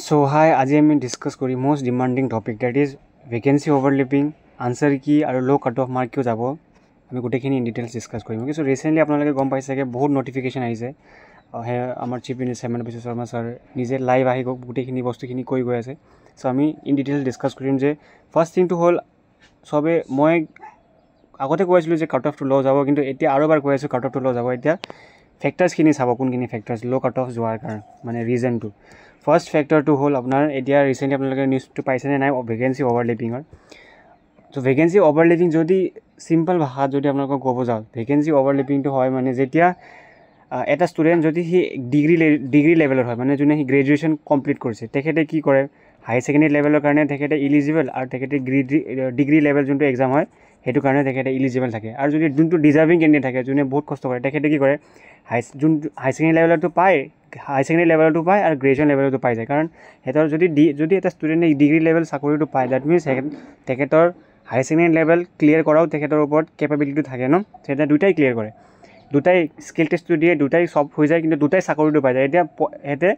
So hi, আজি আমি discuss কৰি most demanding topic that is vacancy overlapping answer কি আৰু লো কাট অফ মাৰ্ক কিয় যাব আমি গোটেইখিনি ইন ডিটেইলস ডিসকাস কৰিম ওকে। সো ৰিসেন্টলি আপোনালোকে গম পাইছে যে বহুত নটিফিকেশন আহিছে আমাৰ chief minister Hemanta Biswa Sarma sir নিজে লাইভ আহি গোটেইখিনি বস্তুখিনি কৈ গৈ আছে। সো আমি ইন ডিটেইলস ডিসকাস কৰিম যে ফাৰ্স্ট থিংটো হ'ল সবে মই আগতে কৈছিলোঁ যে কাট অফটো ল' যাব, কিন্তু এতিয়া আৰু এবাৰ কৈ আছোঁ কাট অফটো ল' যাব। এতিয়া ফেক্টৰ্ছখিনি চাব, কোনখিনি ফেক্টৰ্ছ ল' কাট অফ যোৱাৰ কাৰণে মানে ৰিজনটো। ফাৰ্ষ্ট ফেক্টৰটো হ'ল আপোনাৰ এতিয়া ৰিচেণ্টলি আপোনালোকে নিউজটো পাইছেনে নাই ভেকেঞ্চি অভাৰলেপিঙৰ। ত' ভেকেঞ্চি অভাৰলেপিং যদি চিম্পল ভাষাত যদি আপোনালোকক ক'ব যাওঁ, ভেকেঞ্চি অভাৰলেপিংটো হয় মানে যেতিয়া এটা ষ্টুডেণ্ট যদি সি ডিগ্ৰী লেভেলৰ হয়, মানে যোনে সি গ্ৰেজুৱেশ্যন কমপ্লিট কৰিছে, তেখেতে কি কৰে হায়াৰ ছেকেণ্ডেৰী লেভেলৰ কাৰণে তেখেতে ইলিজিবল, আৰু তেখেতে ডিগ্ৰী লেভেল যোনটো এক্সাম হয় সেইটো কাৰণে তেখেতে ইলিজিবল থাকে। আৰু যদি যোনটো ডিজাৰ্ভিং কেণ্ডিডেট থাকে, যোনে বহুত কষ্ট কৰে, তেখেতে কি কৰে যোনটো হায়াৰ ছেকেণ্ডেৰী লেভেলতো পায়, হায়াৰ ছেকেণ্ডেৰী লেভেলতো পায় আৰু গ্ৰেজুৱেশ্যন লেভেলতো পাই যায়। কাৰণ সিহঁতৰ যদি এটা ষ্টুডেণ্টে ডিগ্ৰী লেভেল চাকৰিটো পায়, ডেট মিনছ তেখেতৰ হায়াৰ ছেকেণ্ডেৰী লেভেল ক্লিয়াৰ কৰাও তেখেতৰ ওপৰত কেপাবিলিটিটো থাকে ন, তেখেতে দুটাই ক্লিয়াৰ কৰে, দুটাই স্কিল টেষ্টটো দিয়ে, দুটাই চব হৈ যায়, কিন্তু দুটাই চাকৰিটো পাই যায়। এতিয়া সিহঁতে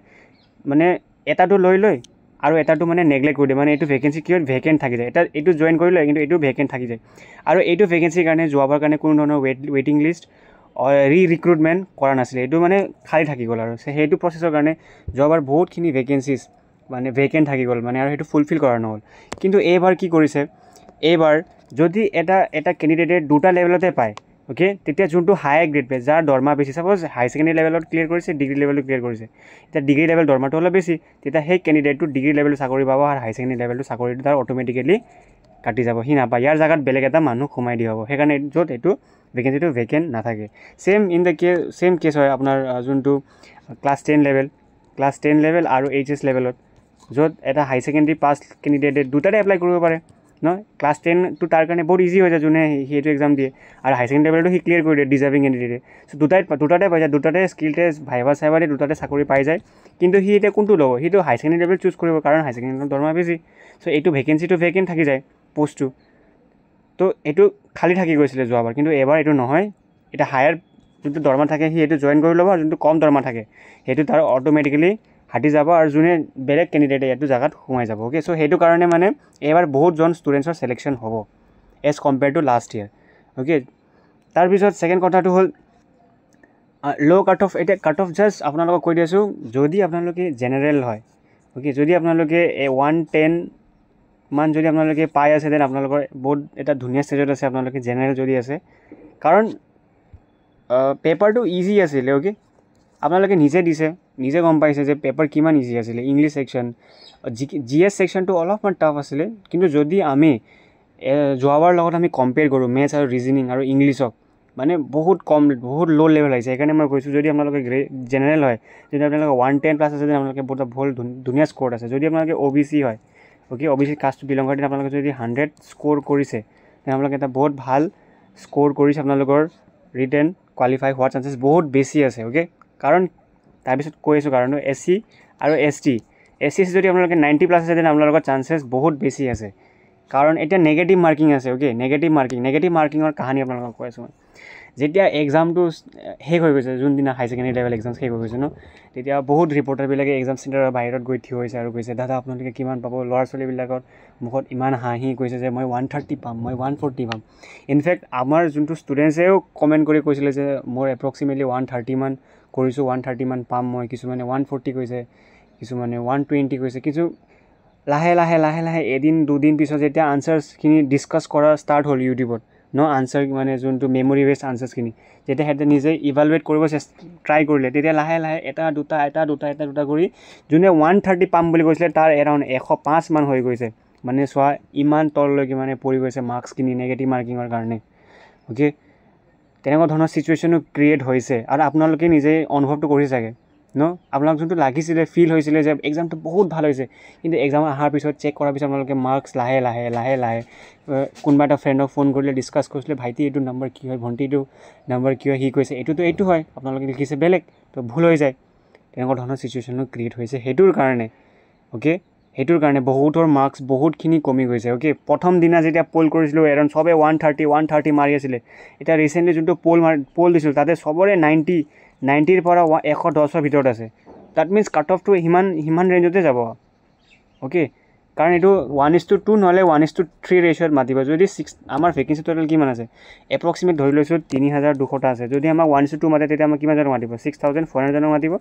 মানে এটাটো লৈ লয় আৰু এটাটো মানে নেগলেক্ট কৰি দিয়ে, মানে এইটো ভেকেঞ্চি কি হয় ভেকেণ্ট থাকি যায়। এইটো জইন কৰি লয় কিন্তু এইটো ভেকেণ্ট থাকি যায়। আৰু এইটো ভেকেঞ্চিৰ কাৰণে যোৱাবাৰ কাৰণে কোনো ধৰণৰ ৱেইটিং লিষ্ট ৰিক্ৰুটমেণ্ট কৰা নাছিলে, এইটো মানে খালী থাকি গ'ল। আৰু সেইটো প্ৰচেছৰ কাৰণে যোৱাবাৰ বহুতখিনি ভেকেঞ্চিজ মানে ভেকেণ্ট থাকি গ'ল মানে, আৰু সেইটো ফুলফিল কৰা নহ'ল। কিন্তু এইবাৰ কি কৰিছে, এইবাৰ যদি এটা কেণ্ডিডেটে দুটা লেভেলতে পায় অ'কে, তেতিয়া যোনটো হায়াৰ গ্ৰেড পায়, যাৰ দৰমহা বেছি, ছাপ'জ হায়াৰ ছেকেণ্ডেৰী লেভেলত ক্লিয়াৰ কৰিছে, ডিগ্ৰী লেভেলত ক্লিয়াৰ কৰিছে, এতিয়া ডিগ্ৰী লেভেল দৰমহাটো অলপ বেছি, তেতিয়া সেই কেণ্ডিডেটটো ডিগ্ৰী লেভেলৰ চাকৰি পাব আৰু হায়াৰ ছেকেণ্ডেৰী লেভেলটো চাকৰিটো তাৰ অট'মেটিকেলি কাটি যাব, সি নাপায়, ইয়াৰ জেগাত বেলেগ এটা মানুহ সোমাই দিয়া হ'ব। সেইকাৰণে য'ত এইটো ভেকেঞ্চিটো ভেকেণ্ট নাথাকে। ছেম কেছ হয় আপোনাৰ যোনটো ক্লাছ 10 লেভেল আৰু এইচএছ লেভেলত, য'ত এটা হাই ছেকেণ্ডেৰী পাছ কেণ্ডিডেটে দুটাতে এপ্লাই কৰিব পাৰে ন। ক্লাছ 10টো তাৰ কাৰণে বহুত ইজি হৈ যায়, যোনে সেইটো এক্সাম দিয়ে, আৰু হাই ছেকেণ্ডেৰী লেভেলটো সি ক্লিয়াৰ কৰি দিয়ে ডিজাৰ্ভিং কেণ্ডিডেটে। চ' দুটাতে পাই যায়, দুটাতে স্কিল টেষ্ট ভাইভা চাইভা দিয়ে, দুটাতে চাকৰি পাই যায়। কিন্তু সি এতিয়া কোনটো ল'ব, সিটো হাই ছেকেণ্ডেৰী লেভেল চুজ কৰিব, কাৰণ হাই ছেকেণ্ডেৰী লেভেলৰ দৰমহা বেছি। চ' এইটো ভেকেঞ্চিটো ভেকেণ্ট থাকি যায় পষ্টটো, তো এইটো খালী থাকি গৈছিলে যোৱাবাৰ, কিন্তু এবাৰ এইটো নহয়। এতিয়া হায়াৰ যোনটো দৰমহা থাকে সি সেইটো জইন কৰি ল'ব, আৰু যোনটো কম দৰমহা থাকে সেইটো তাৰ অট'মেটিকেলি হাতি যাব, আৰু যোনে বেলেগ কেণ্ডিডেটে এইটো জেগাত সোমাই যাব অ'কে। চ' সেইটো কাৰণে মানে এইবাৰ বহুতজন ষ্টুডেণ্টছৰ ছিলেকশ্যন হ'ব as compare to last year okay. তাৰপিছত ছেকেণ্ড কথাটো হ'ল ল' কাট অফ। এতিয়া কাট অফ জাষ্ট আপোনালোকক কৈ দি আছোঁ, যদি আপোনালোকে জেনেৰেল হয় অ'কে, যদি আপোনালোকে 110 মান যদি আপোনালোকে পাই আছে, দেন আপোনালোকৰ বহুত এটা ধুনীয়া ষ্টেজত আছে আপোনালোকে জেনেৰেল যদি আছে, কাৰণ পেপাৰটো ইজি আছিলে অ'কে। আপোনালোকে নিজে দিছে, নিজে গম পাইছে যে পেপাৰ কিমান ইজি আছিলে। ইংলিছ ছেকশ্যন, GS ছেকশ্যনটো অলপমান টাফ আছিলে, কিন্তু যদি আমি যোৱাবাৰ লগত আমি কম্পেয়াৰ কৰোঁ মেথছ আৰু ৰিজনিং আৰু ইংলিছক, মানে বহুত ল' লেভেল আহিছে। সেইকাৰণে মই কৈছোঁ যদি আপোনালোকে জেনেৰেল হয়, যদি আপোনালোকে 110 প্লাছ আছে, যদি আপোনালোকে বহুত ধুনীয়া স্ক'ৰ আছে। যদি আপোনালোকে OBC হয় অ'কে, OBC কাষ্টটো বিলং কৰি আপোনালোকে যদি 100 স্ক'ৰ কৰিছে, তেনে আপোনালোকে এটা বহুত ভাল স্ক'ৰ কৰিছে, আপোনালোকৰ ৰিটেন কোৱালিফাই হোৱাৰ চান্সেছ বহুত বেছি আছে অ'কে। কাৰণ তাৰপিছত কৈ আছোঁ কাৰণটো SC আৰু ST যদি আপোনালোকে 90 প্লাছ আছে, তেনে আপোনালোকৰ চান্সেছ বহুত বেছি আছে। কাৰণ এতিয়া নেগেটিভ মাৰ্কিং আছে অ'কে, নেগেটিভ মাৰ্কিঙৰ কাহানী আপোনালোকক কৈ আছোঁ মই। যেতিয়া এক্সামটো শেষ হৈ গৈছে, যোনদিনা হাই ছেকেণ্ডেৰী লেভেল এক্সাম শেষ হৈ গৈছে ন, তেতিয়া বহুত ৰিপৰ্টাৰবিলাকে এক্সাম চেণ্টাৰৰ বাহিৰত গৈ থিয় হৈছে আৰু কৈছে, দাদা আপোনালোকে কিমান পাব। ল'ৰা ছোৱালীবিলাকৰ মুখত ইমান হাঁহি কৈছে যে মই 130 পাম, মই 140 পাম। ইনফেক্ট আমাৰ যোনটো ষ্টুডেণ্টছেও কমেণ্ট কৰি কৈছিলে যে মোৰ এপ্ৰক্সিমেটলি 130 মান কৰিছোঁ, 130 মান পাম মই। কিছুমানে 140 কৈছে, কিছুমানে 120 কৈছে। কিন্তু লাহে লাহে এদিন দুদিন পিছত যেতিয়া আনচাৰ্ছখিনি ডিছকাছ কৰা ষ্টাৰ্ট হ'ল ইউটিউবত ন, আনচাৰ মানে যোনটো মেমৰি বেছড আনচাৰ্ছখিনি, যেতিয়া সিহঁতে নিজে ইভালুৱেট কৰিব ট্ৰাই কৰিলে, তেতিয়া লাহে এটা দুটা কৰি যোনে 130 পাম বুলি কৈছিলে তাৰ এৰাউণ্ড 105 মান হৈ গৈছে। মানে চোৱা ইমান তললৈকে মানে পৰি গৈছে মাৰ্কছখিনি নেগেটিভ মাৰ্কিঙৰ কাৰণে অ'কে। তেনেকুৱা ধৰণৰ ছিটুৱেশ্যনো ক্ৰিয়েট হৈছে, আৰু আপোনালোকে নিজেই অনুভৱটো কৰিছে চাগে ন। আপোনালোক যোনটো লাগিছিলে ফিল হৈছিলে যে এক্সামটো বহুত ভাল হৈছে, কিন্তু এক্সাম অহাৰ পিছত চেক কৰাৰ পিছত আপোনালোকে মাৰ্কছ লাহে কোনোবা এটা ফ্ৰেণ্ডক ফোন কৰিলে ডিছকাছ কৰিছিলে, ভাইটি এইটো নম্বৰ কি হয়, ভণ্টি এইটো নম্বৰ কি হয়, সি কৈছে এইটো হয়, আপোনালোকে লিখিছে বেলেগ, তো ভুল হৈ যায়। তেনেকুৱা ধৰণৰ ছিটুৱেশ্যনো ক্ৰিয়েট হৈছে সেইটোৰ কাৰণে অ'কে। সেইটোৰ কাৰণে বহুতৰ মাৰ্কছ বহুতখিনি কমি গৈছে অ'কে। প্ৰথম দিনা যেতিয়া পল কৰিছিলোঁ এৰাউণ্ড চবে 130 মাৰি আছিলে। এতিয়া ৰিচেণ্টলি যোনটো পল দিছিলোঁ তাতে চবৰে 90ৰ পৰা 110ৰ ভিতৰত আছে। ডেট মিনছ কাট অফটো সিমান ৰেঞ্জতে যাব অ'কে কাৰণ এইটো 1:2 নহ'লে 1:3 ৰেচিঅ'ত মাতিব যদি আমাৰ ভেকেঞ্চি টোটেল কিমান আছে এপ্ৰক্সিমেট ধৰি লৈছোঁ 3,200টা আছে যদি আমাক 1:2 মাতে তেতিয়া আমাক কিমানজনক মাতিব 6,400জনক মাতিব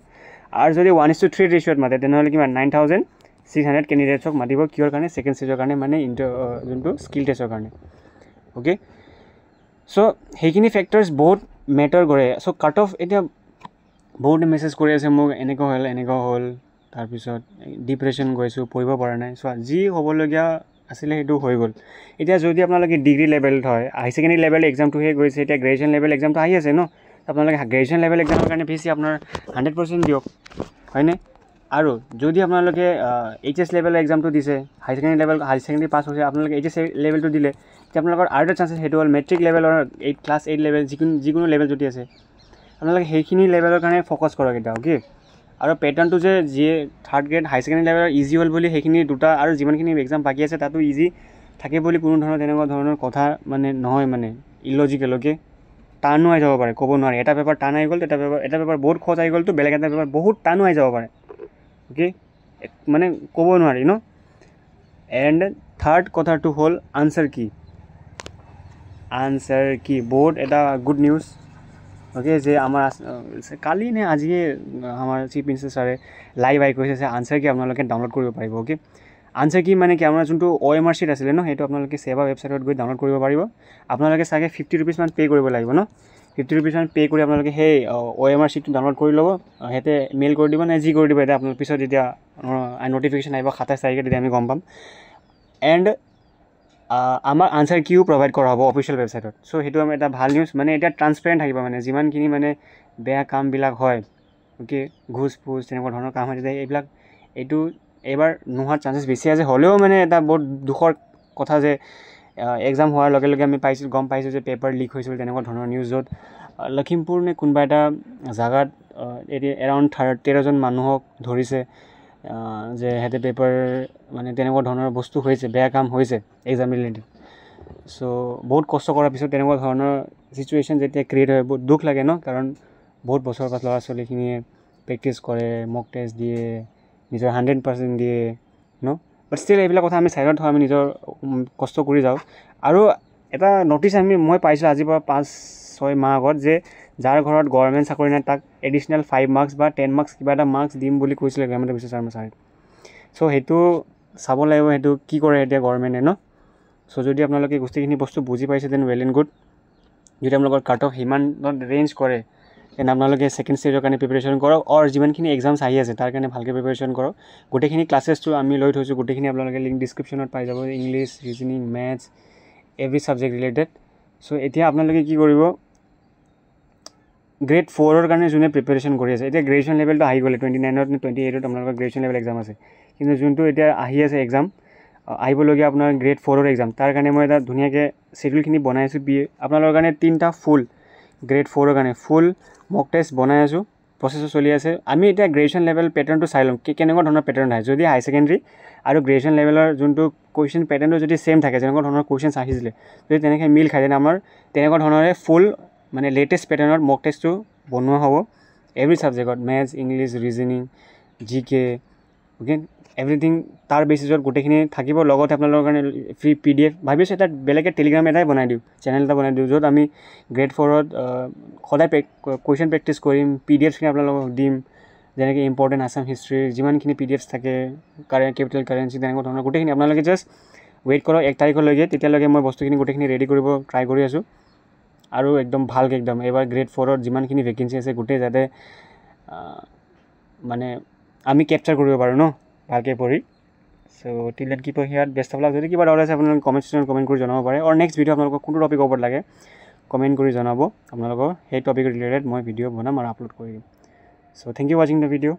আৰু যদি 1:3 ৰেচিঅ'ত মাতে তেনেহ'লে কিমান 9,600 কেণ্ডিডেটছক মাতিব কিহৰ কাৰণে ছেকেণ্ড ষ্টেজৰ কাৰণে মানে যোনটো স্কিল টেষ্টৰ কাৰণে অ'কে চ' সেইখিনি ফেক্টৰ্ছ বহুত মেটাৰ কৰে চ' কাট অফ এতিয়া বহুত মেছেজ কৰি আছে মোক এনেকুৱা হ'ল তাৰপিছত ডিপ্ৰেশ্যন গৈছোঁ পঢ়িব পৰা নাই চ' যি হ'বলগীয়া আছিলে সেইটো হৈ গ'ল এতিয়া যদি আপোনালোকে ডিগ্ৰী লেভেলত হয় হাই ছেকেণ্ডেৰী লেভেল এক্সামটোহে গৈছে এতিয়া গ্ৰেজুৱেশ্যন লেভেল এক্সামটো আহি আছে ন আপোনালোকে গ্ৰেজুৱেশ্যন লেভেল এক্সামৰ কাৰণে বেছি আপোনাৰ 100% দিয়ক হয়নে আৰু যদি আপোনালোকে HS লেভেল এক্সামটো দিছে হাই ছেকেণ্ডেৰী পাছ হৈছে আপোনালোকে HS লেভেলটো দিলে তেতিয়া আপোনালোকৰ আৰু এটা চান্সেছ সেইটো হ'ল মেট্ৰিক লেভেলৰ ক্লাছ 8 লেভেল যিকোনো লেভেল যদি আছে আপোনালোকে সেইখিনি লেভেলৰ কাৰণে ফ'কাছ কৰক এতিয়া অ'কে আৰু পেটাৰ্ণটো যে যিয়ে থাৰ্ড গ্ৰেড হাই ছেকেণ্ডেৰী লেভেলৰ ইজি হ'ল বুলি সেইখিনি দুটা আৰু যিমানখিনি এক্সাম বাকী আছে তাতো ইজি থাকে বুলি কোনো ধৰণৰ তেনেকুৱা ধৰণৰ কথা মানে নহয় মানে ইলজিকেল অ'কে টানো আহি যাব পাৰে ক'ব নোৱাৰি এটা পেপাৰ টান আহি গ'ল এটা পেপাৰ বহুত সহজ আহি গ'লতো বেলেগ এটা পেপাৰ বহুত টানো আহি যাব পাৰে অ'কে মানে ক'ব নোৱাৰি ন এণ্ড থাৰ্ড কথাটো হ'ল আনচাৰ কি বহুত এটা গুড নিউজ অ'কে যে আমাৰ কালি নে আজিয়ে আমাৰ চিফ মিনিষ্টাৰ ছাৰে লাইভ আহি কৈছে যে আনচাৰ কি আপোনালোকে ডাউনলোড কৰিব পাৰিব অ'কে আনচাৰ কি মানে কি আমাৰ যোনটো OMR শ্বীট আছিলে ন সেইটো আপোনালোকে ছেবা ৱেবছাইটত গৈ ডাউনলোড কৰিব পাৰিব আপোনালোকে চাগে 50 rupees মান পে' কৰিব লাগিব ন 50 rupees মান পে' কৰি আপোনালোকে সেই OMR শ্বীটটো ডাউনলোড কৰি ল'ব সিহঁতে মেইল কৰি দিব নে যি কৰি দিব এতিয়া আপোনালোকৰ পিছত যেতিয়া ন'টিফিকেশ্যন আহিব 27 তাৰিখে তেতিয়া আমি গম পাম এণ্ড আমাৰ আনচাৰ কিও প্ৰভাইড কৰা হ'ব অফিচিয়েল ৱেবছাইটত চ' সেইটো আমাৰ এটা ভাল নিউজ মানে এতিয়া ট্ৰান্সপেৰেণ্ট থাকিব মানে যিমানখিনি মানে বেয়া কামবিলাক হয় অ'কে ঘোচ তেনেকুৱা ধৰণৰ কাম হয় তেতিয়া এইটো এইবাৰ নোহোৱাৰ চান্সেছ বেছি আছে হ'লেও মানে এটা বহুত দুখৰ কথা যে এক্সাম হোৱাৰ লগে লগে আমি গম পাইছোঁ যে পেপাৰ লিক হৈছিল তেনেকুৱা ধৰণৰ নিউজ য'ত লখিমপুৰ নে কোনোবা এটা জেগাত এৰাউণ্ড 13জন মানুহক ধৰিছে যে সিহঁতে পেপাৰ মানে তেনেকুৱা ধৰণৰ বস্তু হৈছে বেয়া কাম হৈছে এক্সাম ৰিলেটেড চ' বহুত কষ্ট কৰাৰ পিছত তেনেকুৱা ধৰণৰ চিটুৱেশ্যন যেতিয়া ক্ৰিয়েট হয় বহুত দুখ লাগে ন কাৰণ বহুত বছৰৰ পাছত ল'ৰা ছোৱালীখিনিয়ে প্ৰেক্টিছ কৰে মক টেষ্ট দিয়ে নিজৰ 100% দিয়ে ন বাট ষ্টিল এইবিলাক কথা আমি চাইডত থওঁ আমি নিজৰ কষ্ট কৰি যাওঁ আৰু এটা নটিচ মই পাইছোঁ আজিৰ পৰা 5-6 মাহ আগত যে যাৰ ঘৰত গভৰ্ণমেণ্ট চাকৰি নাই তাক এডিশ্যনেল 5 মাৰ্কছ বা 10 মাৰ্কছ কিবা এটা মাৰ্কছ দিম বুলি কৈছিলে হিমন্ত বিশ্ব শৰ্মা ছাৰে চ' সেইটো চাব লাগিব সেইটো কি কৰে এতিয়া গভৰ্ণমেণ্টে ন চ' যদি আপোনালোকে গোটেইখিনি বস্তু বুজি পাইছে দেন ৱেল এণ্ড গুড যদি আপোনালোকৰ কাট অফ সিমানত ৰেঞ্জ কৰে তেনে আপোনালোকে ছেকেণ্ড ষ্টেজৰ কাৰণে প্ৰিপেৰেশ্যন কৰক আৰু যিমানখিনি এক্সামছ আহি আছে তাৰ কাৰণে ভালকৈ প্ৰিপেৰেশ্যন কৰক গোটেইখিনি ক্লাছেছটো আমি লৈ থৈছোঁ গোটেইখিনি আপোনালোকে লিংক ডিছক্ৰিপশ্যনত পাই যাব English reasoning maths every subject related so' এতিয়া আপোনালোকে কি কৰিব গ্ৰেড 4ৰ কাৰণে যোনে প্ৰিপেৰেশ্যন কৰি আছে এতিয়া গ্ৰেজুৱেশ্যন লেভেলটো আহি গ'লে 29ত নে 28ত আপোনালোকৰ গ্ৰেজুৱেশ্যন লেভেল এক্সাম আছে কিন্তু যোনটো এতিয়া আহি আছে এক্সাম আহিবলগীয়া আপোনাৰ গ্ৰেড 4ৰ এক্সাম তাৰ কাৰণে মই এটা ধুনীয়াকৈ শ্বেডিউলখিনি বনাই আছোঁ আপোনালোকৰ কাৰণে 3টা ফুল গ্ৰেড 4ৰ কাৰণে ফুল মক টেষ্ট বনাই আছোঁ প্ৰচেছো চলি আছে আমি এতিয়া গ্ৰেজুৱেশ্যন লেভেল পেটাৰ্ণটো চাই ল'ম কেনেকুৱা ধৰণৰ পেটাৰ্ণ আহে যদি হাই ছেকেণ্ডেৰী আৰু গ্ৰেজুৱেশ্যন লেভেলৰ যোনটো কুৱেশ্যন পেটাৰ্ণটো যদি ছেইম থাকে যেনেকুৱা ধৰণৰ কুৱেশ্যনছ আহিছিলে যদি তেনেকৈ মিল খায় তেনে আমাৰ তেনেকুৱা ধৰণৰে ফুল মানে লেটেষ্ট পেটাৰ্ণৰ মক টেষ্টটো বনোৱা হ'ব এভৰি ছাবজেক্টত maths English reasoning GK okay everything তাৰ বেচিছত গোটেইখিনি থাকিব লগতে আপোনালোকৰ কাৰণে ফ্ৰী PDF ভাবিছোঁ এটা বেলেগে টেলিগ্ৰাম এটাই বনাই দিওঁ চেনেল এটা বনাই দিওঁ য'ত আমি গ্ৰেড 4ত সদায় কুৱেশ্যন প্ৰেক্টিছ কৰিম PDFখিনি আপোনালোকক দিম যেনেকৈ ইম্পৰ্টেণ্ট আছাম হিষ্ট্ৰীৰ যিমানখিনি PDFs থাকে কেপিটেল কাৰেঞ্চি তেনেকুৱা ধৰণৰ গোটেইখিনি আপোনালোকে জাষ্ট ৱেইট কৰক 1 তাৰিখলৈকে তেতিয়ালৈকে মই বস্তুখিনি গোটেইখিনি ৰেডি কৰিব ট্ৰাই কৰি আছোঁ আৰু একদম ভালকৈ একদম এইবাৰ গ্ৰেড 4ত যিমানখিনি ভেকেঞ্চি আছে গোটেই যাতে মানে আমি কেপচাৰ কৰিব পাৰোঁ ন ভালকৈ পঢ়ি so' till then keep here best of luck যদি কিবা ডাউট আছে আপোনালোকে কমেণ্ট কৰি জনাব পাৰে আৰু নেক্সট ভিডিঅ' আপোনালোকক কোনটো টপিকৰ ওপৰত লাগে কমেণ্ট কৰি জনাব আপোনালোকৰ সেই টপিক ৰিলেটেড মই ভিডিঅ' বনাম আৰু আপলোড কৰি দিম চ' থেংক ইউ ৱাচিং দ্য ভিডিঅ'